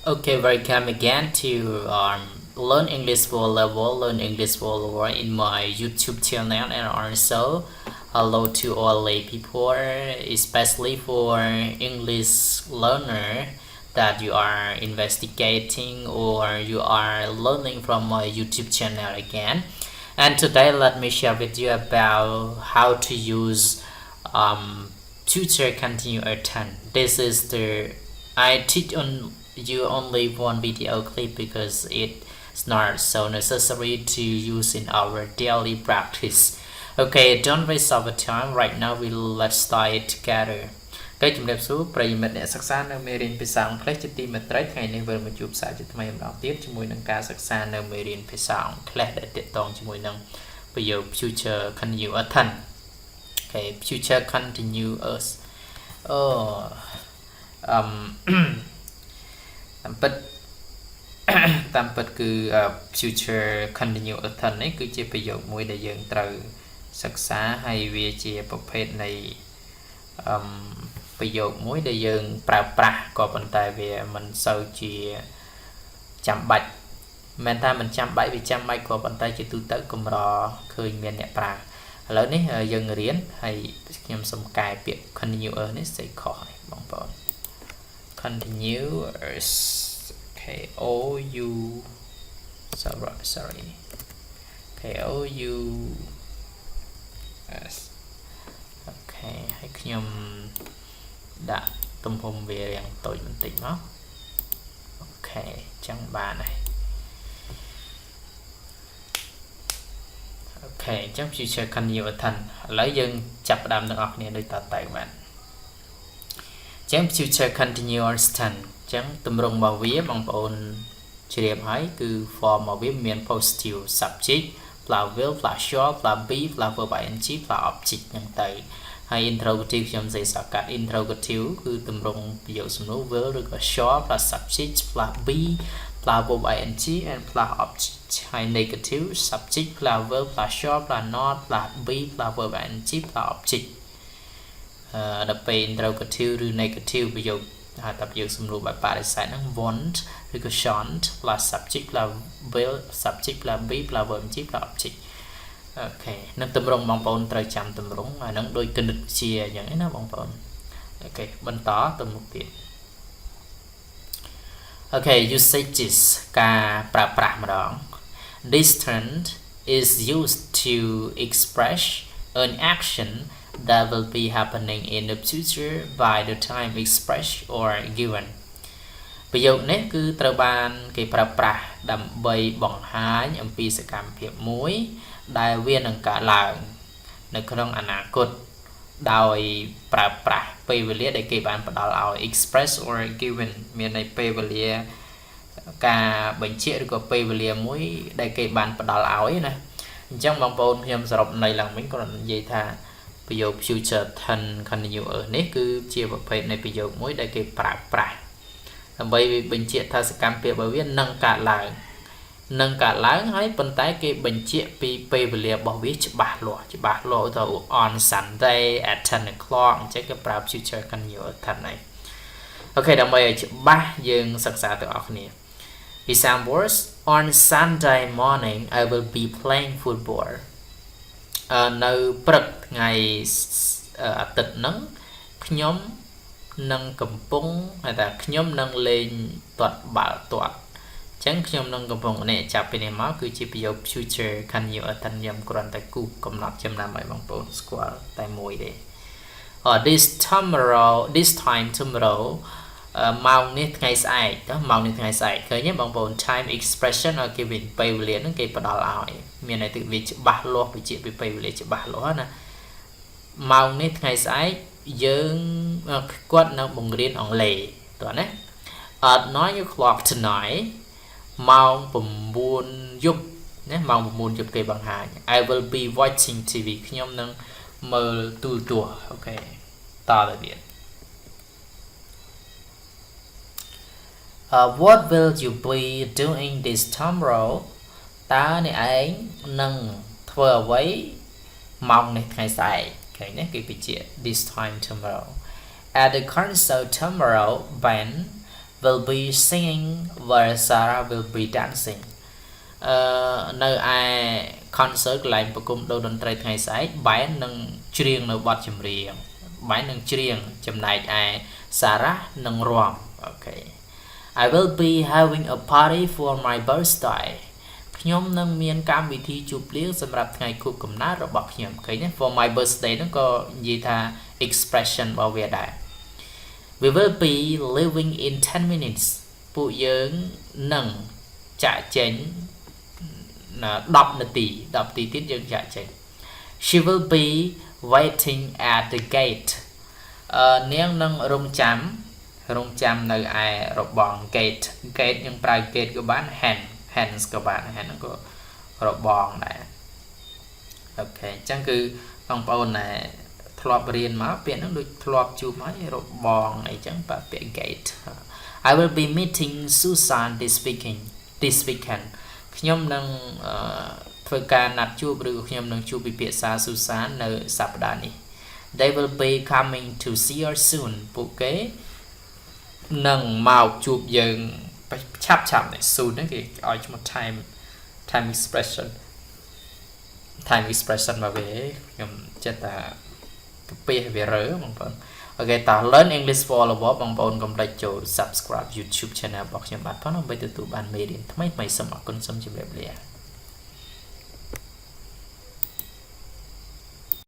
Okay, welcome again to Learn English for Level, Learn English for Level in my YouTube channel, and also hello to all lay people, especially for English learner that you are investigating or you are learning from my YouTube channel again. And today, let me share with you about how to use future continuous tense. This is the I teach on you only one video clip because it's not so necessary to use in our daily practice. Okay, don't waste our time. Right now, let's start it together. កែជំរាបសួរប្រិយមិត្តអ្នកសិក្សានៅមេរៀនភាសាអង់គ្លេសជាទីមេត្រីថ្ងៃនេះវិលមកជួបសាជាថ្មីម្ដងទៀតជាមួយនឹងការសិក្សានៅមេរៀនភាសាអង់គ្លេសដែលទាក់ទងជាមួយនឹងប្រយោគ future continuous tense. Okay, future continuous តាមពិតគឺ future continuous tense នេះគឺជាប្រយោគមួយដែលយើងត្រូវសិក្សាហើយវាជាប្រភេទនៃប្រយោគមួយដែលយើងប្រើប្រាស់ក៏ប៉ុន្តែវាមិនសូវជាចាំបាច់មិនថាមិនចាំបាច់វាចាំបាច់ក៏ប៉ុន្តែជាទូទៅកម្រឃើញមានអ្នកប្រើឥឡូវនេះយើងរៀនហើយខ្ញុំសូមកែពាក្យ continuous នេះសេចខុសហើយបងប្អូន continuous K O U sorry K O U S អូខេហើយខ្ញុំដាក់ទំហំវាយ៉ាងតូចបន្តិចមកអូខេចឹងបានហើយអូខេចឹង future continuous tense ឥឡូវយើងចាប់ផ្ដើមទាំងអស់គ្នាដូចតទៅបានចឹង future continuous tense ចឹងទម្រង់របស់វាបងប្អូនជ្រាបហើយគឺ form របស់វាមាន positive subject plus will plus shall plus be plus verb ing plus object ហ្នឹងទៅហើយ interrogative ខ្ញុំសេសកាត់ interrogative គឺទម្រង់ប្រយោគសំណួរ will ឬក៏ shall plus subject plus be plus verb ing and plus object ហើយ negative subject plus will plus shall plus not plus be plus verb ing plus object ដល់ពេល interrogative ឬ negative ប្រយោគហៅថាប្រយោគសំណួរបែបបរិសេធហ្នឹង want ឬក៏ shan't plus subject plus will subject plus be plus verb ing plus object អូខេនឹងទម្រង់បងប្អូនត្រូវចាំទម្រង់អាហ្នឹងដូចគណិតវិទ្យាអញ្ចឹងណាបងប្អូនអូខេបន្តទៅមុខទៀតអូខេ usages ការប្រើប្រាស់ម្ដង this tense is used to express an action that will be happening in the future by the time expressed or given ប្រយោគនេះគឺត្រូវបានគេប្រើប្រាស់ដើម្បីបង្ហាញអំពីសកម្មភាពមួយដែលវានឹងកើតឡើងនៅក្នុងអនាគតដោយប្រើប្រាស់ពេលវេលាដែលគេបានផ្ដល់ឲ្យ express or given មានន័យពេលវេលាការបញ្ជាក់ឬក៏ពេលវេលាមួយដែលគេបានផ្ដល់ឲ្យណាអញ្ចឹងបងប្អូនខ្ញុំសរុបន័យឡើងវិញគ្រាន់តែនិយាយថាប្រយោគ future tense continuous នេះគឺជាប្រភេទនៃប្រយោគមួយដែលគេប្រើប្រាស់ដើម្បីបញ្ជាក់ថាសកម្មភាពរបស់វានឹងកើតឡើងហើយប៉ុន្តែគេបញ្ជាក់ពីពេលវេលារបស់វាច្បាស់លាស់ទៅ on Sunday at 10 o'clock អញ្ចឹងគេប្រើ future continuous tense ហ្នឹងអូខេដើម្បីឲ្យច្បាស់យើងសិក្សាទាំងអស់គ្នា examples on Sunday morning I will be playing football នៅព្រឹកថ្ងៃអាទិត្យហ្នឹងខ្ញុំនឹងកំពុងហៅថាខ្ញុំនឹងលេងទាត់បាល់ទាត់អញ្ចឹងខ្ញុំនឹងកំពុងនេះចាប់ពីនេះមកគឺជាប្រយោគ future continuous tense ខ្ញុំគ្រាន់តែគូសកំណត់ចំណាំឲ្យបងប្អូនស្គាល់តែមួយទេthis time tomorrow ម៉ោងនេះថ្ងៃស្អែកតើម៉ោងនេះថ្ងៃស្អែកឃើញទេបងប្អូន time expression ឲ្យគេវិញពេលវេលាហ្នឹងគេផ្ដល់ឲ្យមានន័យថាវាច្បាស់លាស់បញ្ជាក់ពីពេលវេលាច្បាស់លាស់ណាម៉ោងនេះថ្ងៃស្អែកយើងគាត់នៅបង្រៀនអង់គ្លេសតើណា at 9 o'clock tonight ម៉ោង9យប់ណាម៉ោង9យប់គេបង្ហាញ I will be watching TV ខ្ញុំនឹងមើលទូរទស្សន៍អូខេតទៅទៀតwhat will you be doing this tomorrow តើអ្នកឯងនឹងធ្វើអ្វីម៉ោងនេះថ្ងៃស្អែកឃើញទេគេបញ្ជាក់ this time tomorrow at the concert tomorrow Ben will be singing while Sarah will be dancing នៅឯ concert កន្លែងប្រគំតន្ត្រីថ្ងៃស្អែកបែននឹងច្រៀងនៅបទចម្រៀងបែននឹងច្រៀងចំណែកឯ Sarah នឹងរាំអូខេ I will be having a party for my birthday ខ្ញុំនឹងមានកម្មវិធីជួបលៀងសម្រាប់ថ្ងៃខួបកំណើតរបស់ខ្ញុំឃើញទេ for my birthday ហ្នឹងក៏និយាយថា expression របស់វាដែរ We will be leaving in 10 minutes ពួកយើងនឹងចាក់ចេញ10នាទីទៀតយើងចាក់ចេញ She will be waiting at the gate នាងនឹងរងចាំនៅឯរបង gate យើងប្រើ gate ក៏បាន hands ក៏បាន hand ហ្នឹងក៏របងដែរអូខេអញ្ចឹងគឺបងប្អូនដែលធ្លាប់រៀនមកពាក្យហ្នឹងដូចធ្លាប់ជួបហើយរបងអីចឹងពាក្យ gate I will be meeting Susan this weekend ខ្ញុំនឹងធ្វើការណាត់ជួបឬខ្ញុំនឹងជួបពិភាក្សា Susan នៅសប្តាហ៍នេះ They will be coming to see her soon ពួកគេនឹងមកជួបយើងឆាប់នេះ soon ហ្នឹងគេឲ្យឈ្មោះ time expression មកវាខ្ញុំចិត្តថាកាពីវារើបងប្អូនអូខេតោះ Learn English for All បងប្អូនកុំភ្លេចចូល subscribe YouTube channel របស់ខ្ញុំបាទផងដើម្បីទទួលបានមេរៀនថ្មីៗសូមអរគុណសូមជម្រាបលា